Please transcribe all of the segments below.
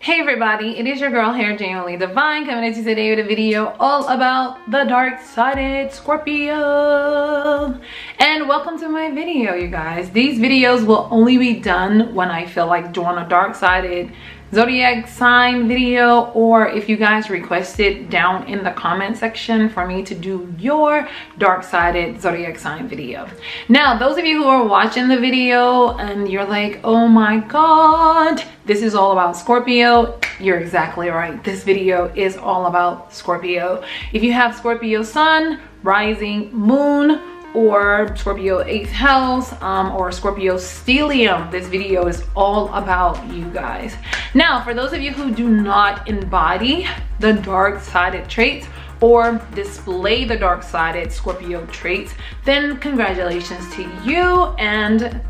Hey everybody, it is your girl here, GenuinelyDivine, coming at you today with a video all about the dark-sided Scorpio. And welcome to my video, you guys. These videos will only be done when I feel like doing a dark-sided zodiac sign video, or if you guys request it down in the comment section for me to do your dark-sided zodiac sign video. Now, those of you who are watching the video and you're like, oh my god, this is all about Scorpio, you're exactly right. This video is all about Scorpio. If you have Scorpio sun, rising, moon, or Scorpio 8th house, or Scorpio stellium, this video is all about you guys. Now, for those of you who do not embody the dark-sided traits or display the dark-sided Scorpio traits, then congratulations to you, and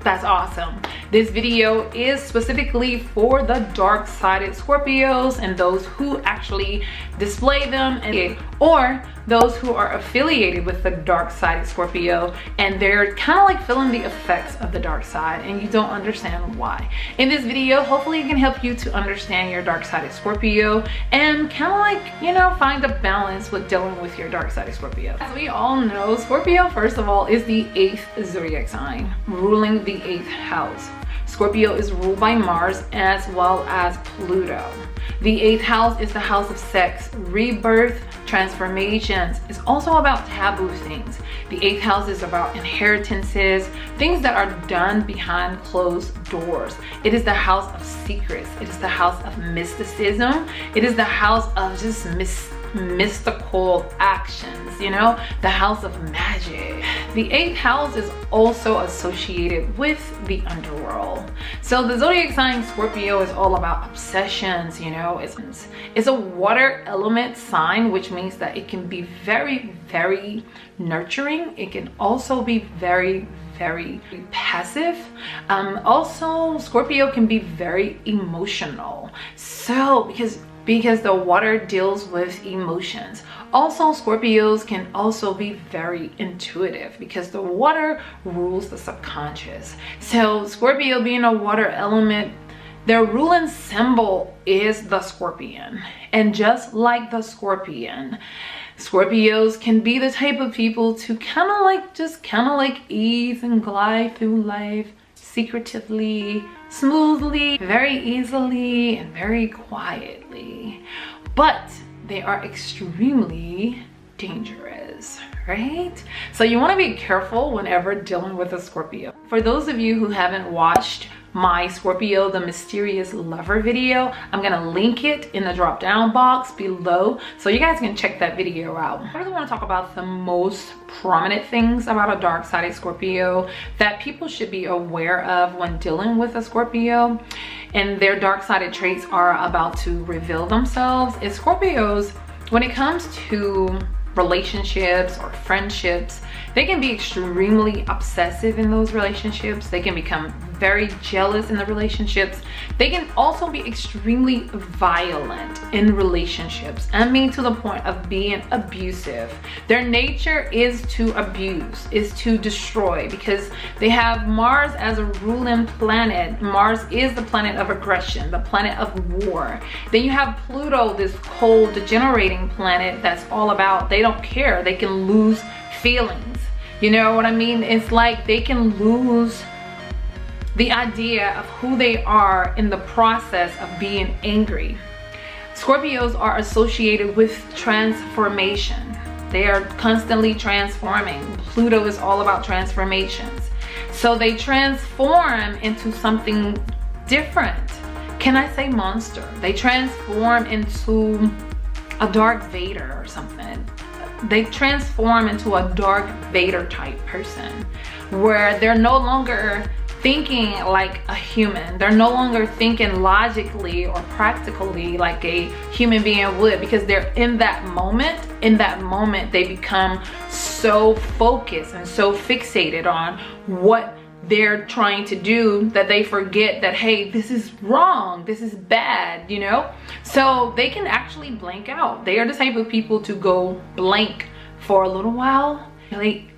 that's awesome. This video is specifically for the dark-sided Scorpios and those who actually display them, or those who are affiliated with the dark-sided Scorpio and they're kind of like feeling the effects of the dark side and you don't understand why. In this video, hopefully it can help you to understand your dark-sided Scorpio and kind of like, you know, find a balance with dealing with your dark-sided Scorpio. As we all know, Scorpio, first of all, is the 8th zodiac sign, ruling the 8th house. Scorpio is ruled by Mars as well as Pluto. The 8th house is the house of sex, rebirth, transformations. It's also about taboo things. The 8th house is about inheritances, things that are done behind closed doors. It is the house of secrets. It is the house of mysticism. It is the house of just mystical actions, you know, the house of magic. The 8th house is also associated with the underworld. So the zodiac sign Scorpio is all about obsessions, you know. It's a water element sign, which means that it can be very, very nurturing. It can also be very, very passive. Also, Scorpio can be very emotional. So because the water deals with emotions. Also, Scorpios can also be very intuitive because the water rules the subconscious. So Scorpio being a water element, their ruling symbol is the scorpion. And just like the scorpion, Scorpios can be the type of people to kind of like ease and glide through life secretively, smoothly, very easily, and very quietly. But they are extremely dangerous, right? So you want to be careful whenever dealing with a Scorpio. For those of you who haven't watched my Scorpio the Mysterious Lover video, I'm gonna link it in the drop down box below so you guys can check that video out. I really want to talk about the most prominent things about a dark-sided Scorpio that people should be aware of when dealing with a Scorpio and their dark-sided traits are about to reveal themselves. Is Scorpios, when it comes to relationships or friendships, they can be extremely obsessive in those relationships. They can become very jealous in the relationships. They can also be extremely violent in relationships. I mean, to the point of being abusive. Their nature is to abuse, is to destroy, because they have Mars as a ruling planet. Mars is the planet of aggression, the planet of war. Then you have Pluto, this cold, degenerating planet that's all about, they don't care. They can lose feelings. You know what I mean? It's like they can lose the idea of who they are in the process of being angry. Scorpios are associated with transformation. They are constantly transforming. Pluto is all about transformations. So they transform into something different. Can I say monster? They transform into a Dark Vader or something. They transform into a Dark Vader type person where they're no longer thinking like a human. They're no longer thinking logically or practically like a human being would, because they're in that moment. In that moment, they become so focused and so fixated on what they're trying to do that they forget that, hey, this is wrong, this is bad, you know? So they can actually blank out. They are the type of people to go blank for a little while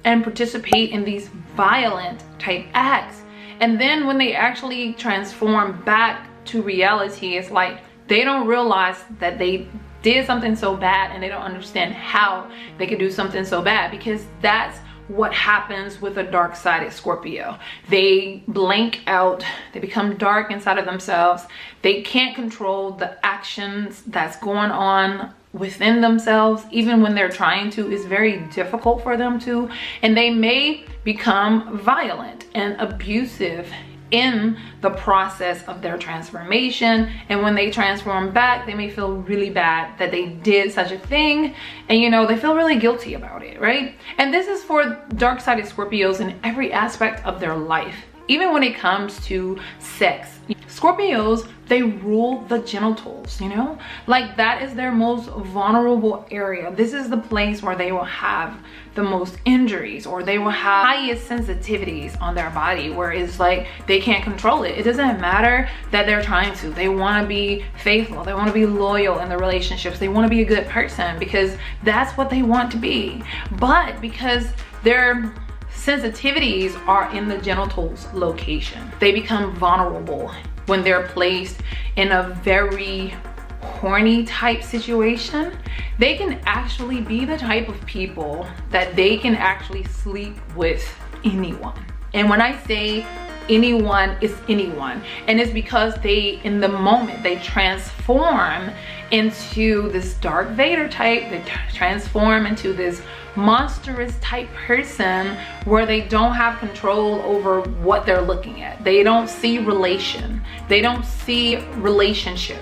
and participate in these violent type acts. And then when they actually transform back to reality, it's like they don't realize that they did something so bad, and they don't understand how they could do something so bad, because that's what happens with a dark-sided Scorpio. They blank out, they become dark inside of themselves. They can't control the actions that's going on within themselves. Even when they're trying to, it's very difficult for them to, and they may become violent and abusive in the process of their transformation. And when they transform back, they may feel really bad that they did such a thing, and you know, they feel really guilty about it, right? And this is for dark-sided Scorpios in every aspect of their life. Even when it comes to sex, Scorpios, they rule the genitals, you know, like that is their most vulnerable area. This is the place where they will have the most injuries, or they will have highest sensitivities on their body, where it's like they can't control it. It doesn't matter that they're trying to. They want to be faithful, they want to be loyal in the relationships, they want to be a good person, because that's what they want to be. But because their sensitivities are in the genitals location, they become vulnerable when they're placed in a very horny type situation. They can actually be the type of people that they can actually sleep with anyone. And when I say anyone, it's anyone. And it's because they, in the moment, they transform into this Darth Vader type. They transform into this monstrous type person where they don't have control over what they're looking at. They don't see relation. They don't see relationship.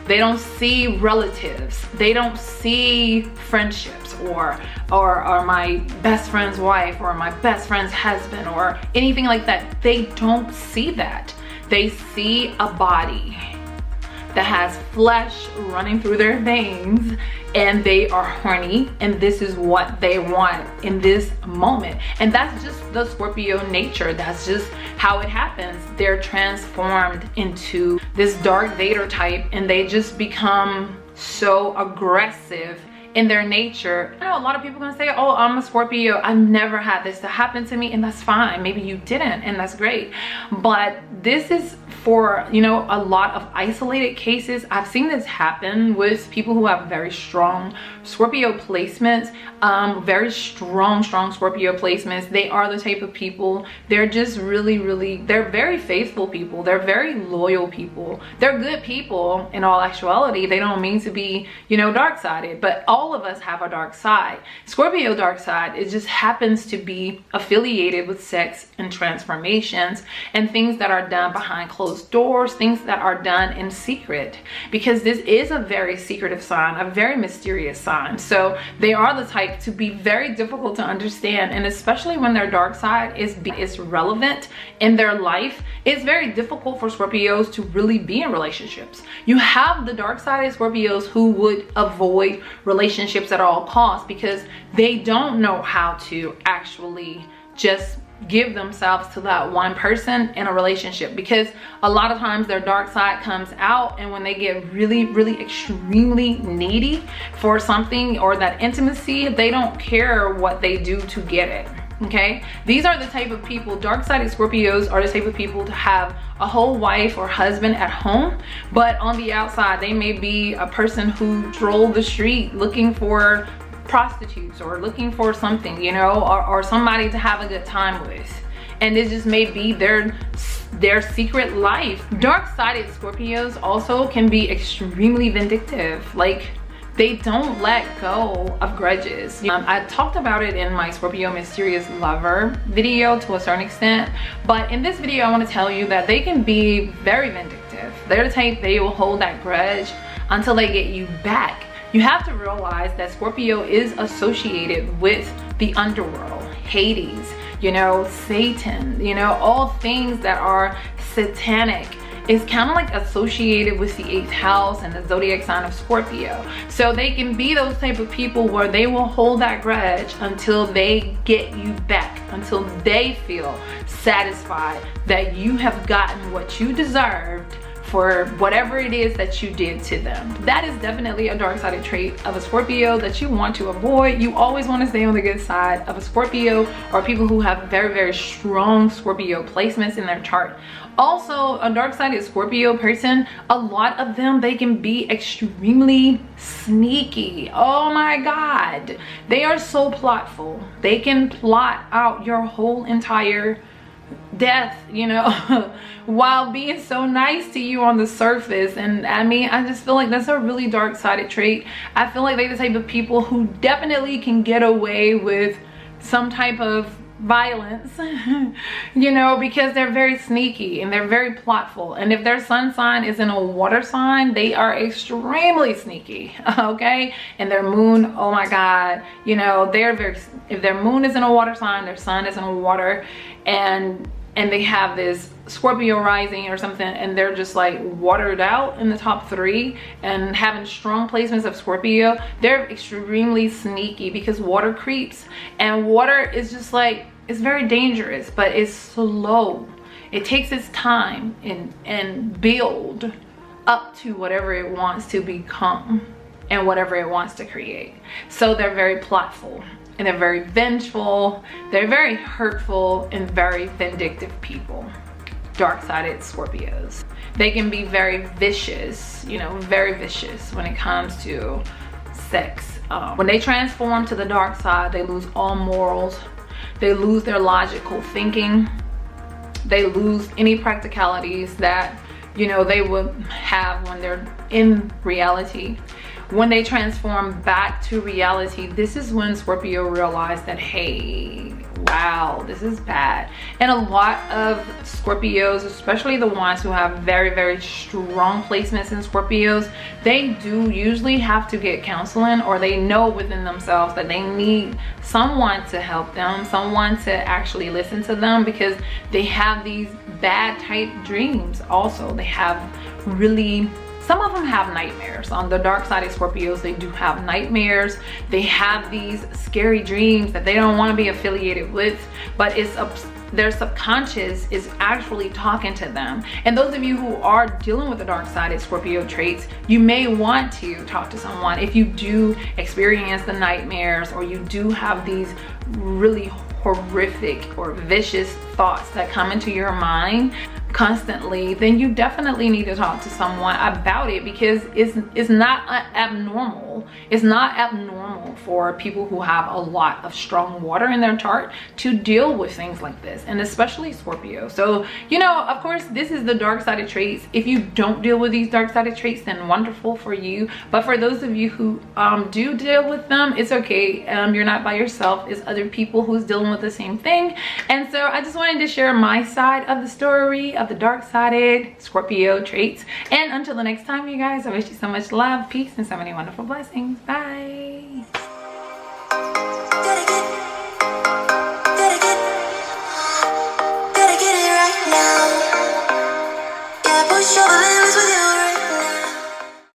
They don't see relatives. They don't see friendships or my best friend's wife or my best friend's husband or anything like that. They don't see that. They see a body that has flesh running through their veins, and they are horny, and this is what they want in this moment. And that's just the Scorpio nature. That's just how it happens. They're transformed into this Darth Vader type, and they just become so aggressive in their nature. I know a lot of people are gonna say, oh, I'm a Scorpio, I've never had this to happen to me, and that's fine. Maybe you didn't, and that's great. But this is for, you know, a lot of isolated cases. I've seen this happen with people who have very strong Scorpio placements, very strong Scorpio placements. They are the type of people, they're just really, they're very faithful people. They're very loyal people. They're good people in all actuality. They don't mean to be, you know, dark-sided, but all of us have a dark side. Scorpio dark side, it just happens to be affiliated with sex and transformations and things that are done behind closed doors, things that are done in secret, because this is a very secretive sign, a very mysterious sign. So they are the type to be very difficult to understand, and especially when their dark side is relevant in their life, it's very difficult for Scorpios to really be in relationships. You have the dark sided Scorpios who would avoid relationships at all costs because they don't know how to actually just give themselves to that one person in a relationship, because a lot of times their dark side comes out, and when they get really extremely needy for something or that intimacy, they don't care what they do to get it. Okay, these are the type of people, dark-sided Scorpios are the type of people to have a whole wife or husband at home, but on the outside they may be a person who strolled the street looking for prostitutes or looking for something, you know, or somebody to have a good time with, and this just may be their secret life. Dark-sided Scorpios also can be extremely vindictive. Like, they don't let go of grudges. I talked about it in my Scorpio Mysterious Lover video to a certain extent, but in this video I want to tell you that they can be very vindictive. They're the type, they will hold that grudge until they get you back. You have to realize that Scorpio is associated with the underworld, Hades, you know, Satan, you know, all things that are satanic. It's kind of like associated with the 8th house and the zodiac sign of Scorpio. So they can be those type of people where they will hold that grudge until they get you back, until they feel satisfied that you have gotten what you deserved for whatever it is that you did to them. That is definitely a dark-sided trait of a Scorpio that you want to avoid. You always want to stay on the good side of a Scorpio, or people who have very, very strong Scorpio placements in their chart. Also, a dark-sided Scorpio person, a lot of them, they can be extremely sneaky. Oh my God. They are so plotful. They can plot out your whole entire death, you know, while being so nice to you on the surface. And I mean, I just feel like that's a really dark-sided trait. I feel like they're the type of people who definitely can get away with some type of violence, you know, because they're very sneaky and they're very plotful. And if their sun sign is in a water sign, they are extremely sneaky, okay? And their moon, oh my God, you know, they're very, if their moon is in a water sign, their sun is in a water, and they have this Scorpio rising or something, and they're just like watered out in the top 3 and having strong placements of Scorpio, they're extremely sneaky because water creeps, and water is just like, it's very dangerous, but it's slow. It takes its time and build up to whatever it wants to become and whatever it wants to create. So they're very plotful, and they're very vengeful, they're very hurtful, and very vindictive people. Dark-sided Scorpios. They can be very vicious, you know, very vicious when it comes to sex. When they transform to the dark side, they lose all morals, they lose their logical thinking, they lose any practicalities that, you know, they would have when they're in reality. When they transform back to reality, this is when Scorpio realized that, hey, wow, this is bad. And a lot of Scorpios, especially the ones who have very, very strong placements in Scorpios, they do usually have to get counseling, or they know within themselves that they need someone to help them, someone to actually listen to them, because they have these bad type dreams. Also, they have really, some of them have nightmares. On the dark side of Scorpios, they do have nightmares. They have these scary dreams that they don't want to be affiliated with, but it's their subconscious is actually talking to them. And those of you who are dealing with the dark-sided Scorpio traits, you may want to talk to someone if you do experience the nightmares, or you do have these really horrific or vicious thoughts that come into your mind constantly. Then you definitely need to talk to someone about it, because it's not abnormal. It's not abnormal for people who have a lot of strong water in their chart to deal with things like this, and especially Scorpio. So, you know, of course, this is the dark-sided traits. If you don't deal with these dark-sided traits, then wonderful for you. But for those of you who do deal with them, it's okay. You're not by yourself. It's other people who's dealing with the same thing. And so I just wanted to share my side of the story of the dark-sided Scorpio traits. And until the next time, you guys, I wish you so much love, peace, and so many wonderful blessings. Bye.